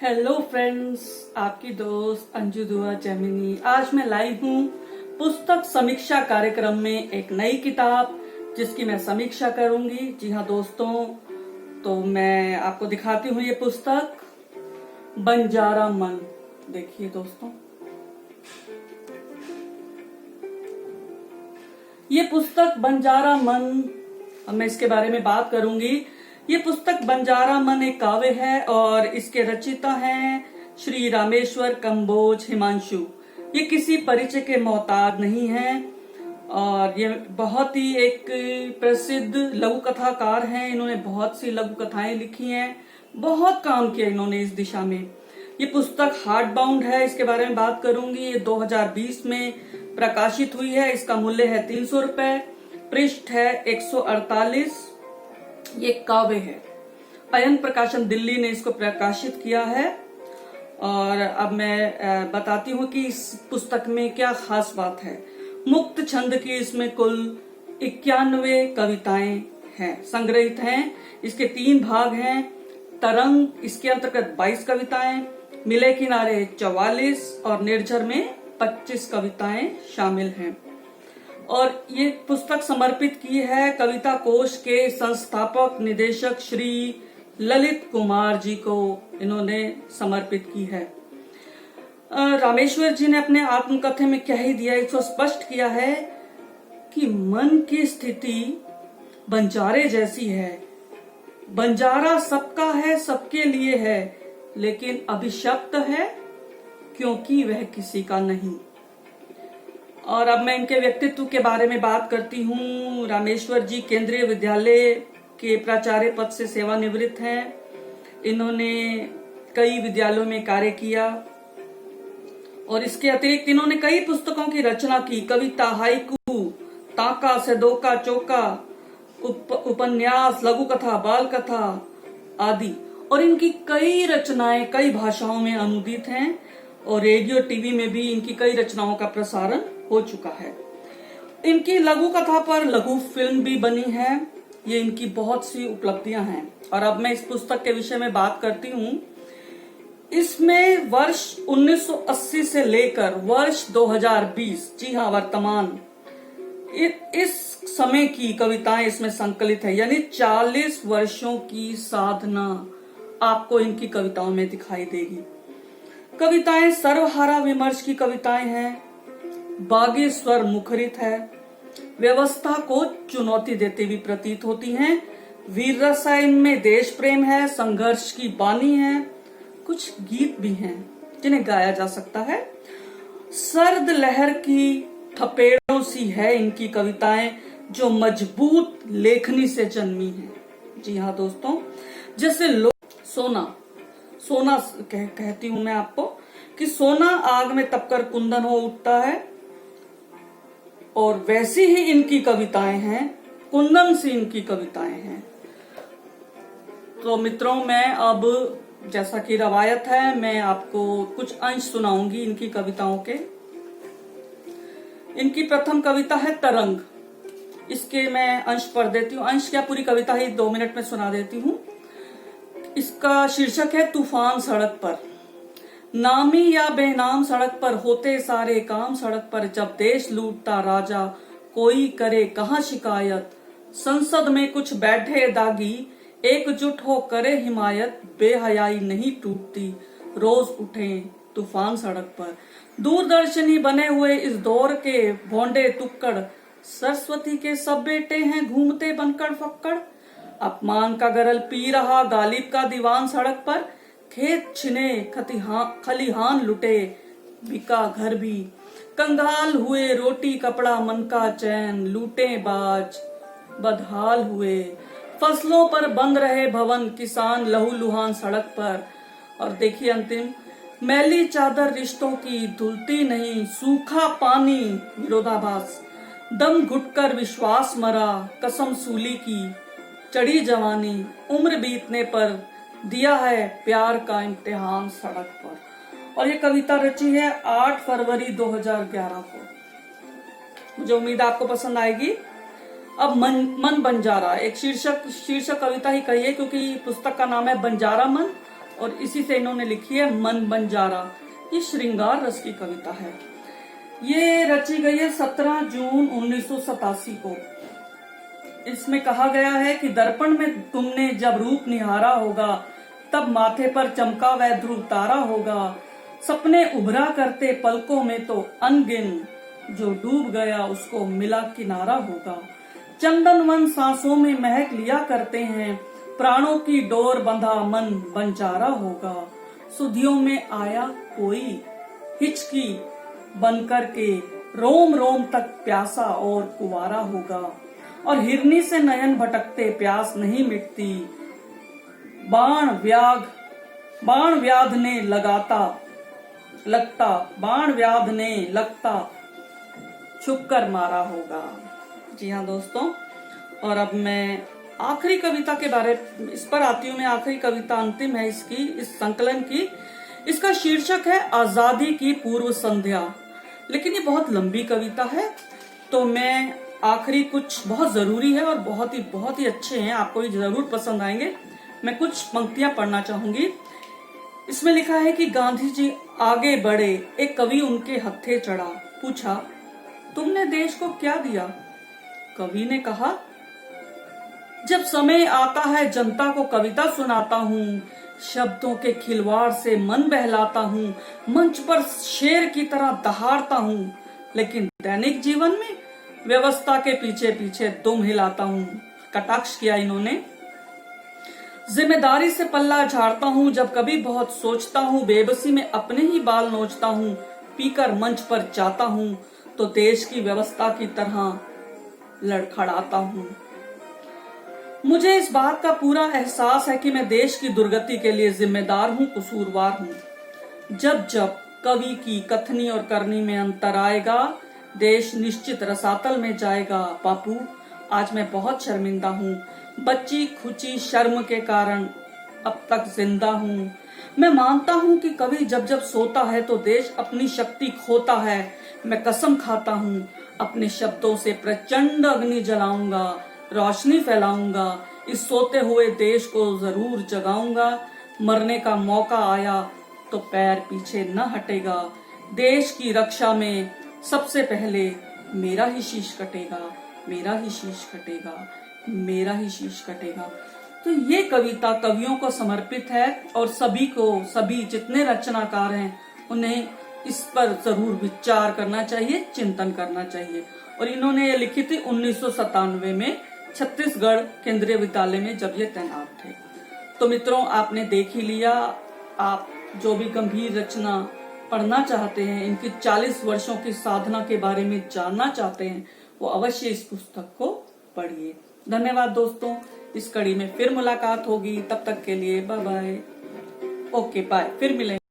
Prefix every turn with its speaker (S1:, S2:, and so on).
S1: Hello friends, आपकी दोस्त अंजू दुआ जैमिनी। आज मैं लाई हूँ पुस्तक समीक्षा कार्यक्रम में एक नई किताब जिसकी मैं समीक्षा करूंगी। जी हाँ दोस्तों, तो मैं आपको दिखाती हूँ ये पुस्तक बंजारा मन। देखिए दोस्तों, ये पुस्तक बंजारा मन, मैं इसके बारे में बात करूंगी। ये पुस्तक बंजारा मन एक काव्य है और इसके रचयिता हैं श्री रामेश्वर कंबोज हिमांशु। ये किसी परिचय के मोहताज नहीं है और ये बहुत ही एक प्रसिद्ध लघु कथाकार हैं। इन्होंने बहुत सी लघु कथाएं लिखी हैं, बहुत काम किया इन्होंने इस दिशा में। ये पुस्तक हार्ड बाउंड है, इसके बारे में बात करूंगी। ये 2020 में प्रकाशित हुई है। इसका मूल्य है 300 रुपए, पृष्ठ है 148। ये काव्य है। अयन प्रकाशन दिल्ली ने इसको प्रकाशित किया है। और अब मैं बताती हूँ कि इस पुस्तक में क्या खास बात है। मुक्त छंद की इसमें कुल 91 कविताएं हैं, संग्रहित हैं। इसके 3 भाग हैं। तरंग, इसके अंतर्गत 22 कविताएं, मिले किनारे 44 और निर्झर में 25 कविताएं शामिल हैं। और ये पुस्तक समर्पित की है कविता कोश के संस्थापक निदेशक श्री ललित कुमार जी को इन्होंने समर्पित की है। रामेश्वर जी ने अपने आत्मकथा में क्या ही दिया, इसको स्पष्ट किया है कि मन की स्थिति बंजारे जैसी है। बंजारा सबका है, सबके लिए है, लेकिन अभिशप्त है क्योंकि वह किसी का नहीं। और अब मैं इनके व्यक्तित्व के बारे में बात करती हूँ। रामेश्वर जी केंद्रीय विद्यालय के प्राचार्य पद से सेवानिवृत्त हैं। इन्होंने कई विद्यालयों में कार्य किया और इसके अतिरिक्त इन्होंने कई पुस्तकों की रचना की। कविता, हाइकू, ताका से दोका चौका, उपन्यास, लघु कथा, बाल कथा आदि। और इनकी कई रचनाएं कई भाषाओं में अनुदित हैं और रेडियो टीवी में भी इनकी कई रचनाओं का प्रसारण हो चुका है। इनकी लघु कथा पर लघु फिल्म भी बनी है। ये इनकी बहुत सी उपलब्धियां हैं। और अब मैं इस पुस्तक के विषय में बात करती हूँ। इसमें वर्ष 1980 से लेकर वर्ष 2020, जी हाँ वर्तमान, इस समय की कविताएं इसमें संकलित है। यानी 40 वर्षों की साधना आपको इनकी कविताओं में दिखाई देगी। कविताएं सर्वहारा विमर्श की कविताएं हैं, बागी स्वर मुखरित है, व्यवस्था को चुनौती देती हुई प्रतीत होती हैं। वीर रसा इनमें देश प्रेम है, संघर्ष की बानी है, कुछ गीत भी हैं जिन्हें गाया जा सकता है। सर्द लहर की थपेड़ों सी है इनकी कविताएं, जो मजबूत लेखनी से जन्मी है। जी हाँ दोस्तों, जैसे सोना कहती हूं मैं आपको कि सोना आग में तपकर कुंदन हो उठता है, और वैसी ही इनकी कविताएं हैं, कुंदन सी इनकी कविताएं हैं। तो मित्रों, मैं अब जैसा कि रवायत है, मैं आपको कुछ अंश सुनाऊंगी इनकी कविताओं के। इनकी प्रथम कविता है तरंग। इसके मैं अंश पढ़ देती हूँ। अंश क्या, पूरी कविता ही 2 मिनट में सुना देती हूँ। इसका शीर्षक है तूफान सड़क पर। नामी या बेनाम सड़क पर होते सारे काम सड़क पर, जब देश लूटता राजा कोई करे कहाँ शिकायत। संसद में कुछ बैठे दागी एकजुट हो करे हिमायत, बेहयाई नहीं टूटती रोज उठे तूफान सड़क पर। दूरदर्शनी बने हुए इस दौर के भोंडे तुक्कड़, सरस्वती के सब बेटे हैं घूमते बनकर फक्कड़। अपमान का गरल पी रहा गालिब का दीवान सड़क पर, खेत छिने खलिहान लुटे बिका घर भी। कंगाल हुए रोटी कपड़ा मन का चैन, लूटे बाज बदहाल हुए। फसलों पर बंद रहे भवन, किसान लहूलुहान सड़क पर। और देखिए अंतिम, मैली चादर रिश्तों की धुलती नहीं, सूखा पानी विरोधाभास। दम घुटकर विश्वास मरा, कसम सूली की चढ़ी जवानी। उम्र बीतने पर दिया है प्यार का इम्तिहान सड़क पर। और ये कविता रची है 8 फरवरी 2011 को। मुझे उम्मीद है आपको पसंद आएगी। अब मन बंजारा, एक शीर्षक कविता ही कही है क्योंकि पुस्तक का नाम है बंजारा मन। और इसी से इन्होंने लिखी है मन बंजारा। ये श्रृंगार रस की कविता है। ये रची गई है 17 जून 1987 को। इसमें कहा गया है कि दर्पण में तुमने जब रूप निहारा होगा, तब माथे पर चमका वह ध्रुव तारा होगा। सपने उभरा करते पलकों में तो अनगिन, जो डूब गया उसको मिला किनारा होगा। चंदन वन सांसों में महक लिया करते हैं, प्राणों की डोर बंधा मन बंजारा होगा। सुधियों में आया कोई हिचकी बन करके, रोम रोम तक प्यासा और कुवारा होगा। और हिरनी से नयन भटकते प्यास नहीं मिटती, बाण व्याध ने लगता छुपकर मारा होगा। जी हाँ दोस्तों, और अब मैं आखिरी कविता के बारे इस पर आती हूँ। मैं आखिरी कविता अंतिम है इसकी, इस संकलन की। इसका शीर्षक है आजादी की पूर्व संध्या। लेकिन ये बहुत लंबी कविता है, तो मैं आखिरी कुछ बहुत जरूरी है और बहुत ही अच्छे हैं, आपको ये जरूर पसंद आएंगे। मैं कुछ पंक्तियां पढ़ना चाहूंगी। इसमें लिखा है कि गांधी जी आगे बढ़े, एक कवि उनके हत्थे चढ़ा, पूछा तुमने देश को क्या दिया? कवि ने कहा जब समय आता है जनता को कविता सुनाता हूँ, शब्दों के खिलवाड़ से मन बहलाता हूँ, मंच पर शेर की तरह दहाड़ता हूँ, लेकिन दैनिक जीवन में व्यवस्था के पीछे पीछे दुम हिलाता हूँ। कटाक्ष किया इन्होंने। जिम्मेदारी से पल्ला झाड़ता हूँ, जब कभी बहुत सोचता हूँ, बेबसी में अपने ही बाल नोचता हूँ, पीकर मंच पर जाता हूँ तो देश की व्यवस्था की तरह लड़खड़ाता हूँ। मुझे इस बात का पूरा एहसास है कि मैं देश की दुर्गति के लिए जिम्मेदार हूँ, कसूरवार हूँ। जब जब कवि की कथनी और करनी में अंतर आएगा, देश निश्चित रसातल में जाएगा। बापू, आज मैं बहुत शर्मिंदा हूँ, बच्ची खुची शर्म के कारण अब तक जिंदा हूँ। मैं मानता हूँ कि कवि जब जब सोता है तो देश अपनी शक्ति खोता है। मैं कसम खाता हूँ, अपने शब्दों से प्रचंड अग्नि जलाऊंगा, रोशनी फैलाऊंगा, इस सोते हुए देश को जरूर जगाऊंगा। मरने का मौका आया तो पैर पीछे न हटेगा, देश की रक्षा में सबसे पहले मेरा ही शीश कटेगा, मेरा ही शीश कटेगा, मेरा ही शीश कटेगा। तो ये कविता कवियों को समर्पित है और सभी जितने रचनाकार हैं उन्हें इस पर जरूर विचार करना चाहिए, चिंतन करना चाहिए। और इन्होंने ये लिखी थी 1997 में छत्तीसगढ़ केंद्रीय विद्यालय में जब ये तैनात थे। तो मित्रों, आपने देख ही लिया। आप जो भी गंभीर रचना पढ़ना चाहते हैं, इनकी 40 वर्षों की साधना के बारे में जानना चाहते हैं, वो अवश्य इस पुस्तक को पढ़िए। धन्यवाद दोस्तों, इस कड़ी में फिर मुलाकात होगी। तब तक के लिए बाय बाय। ओके बाय, फिर मिलेंगे।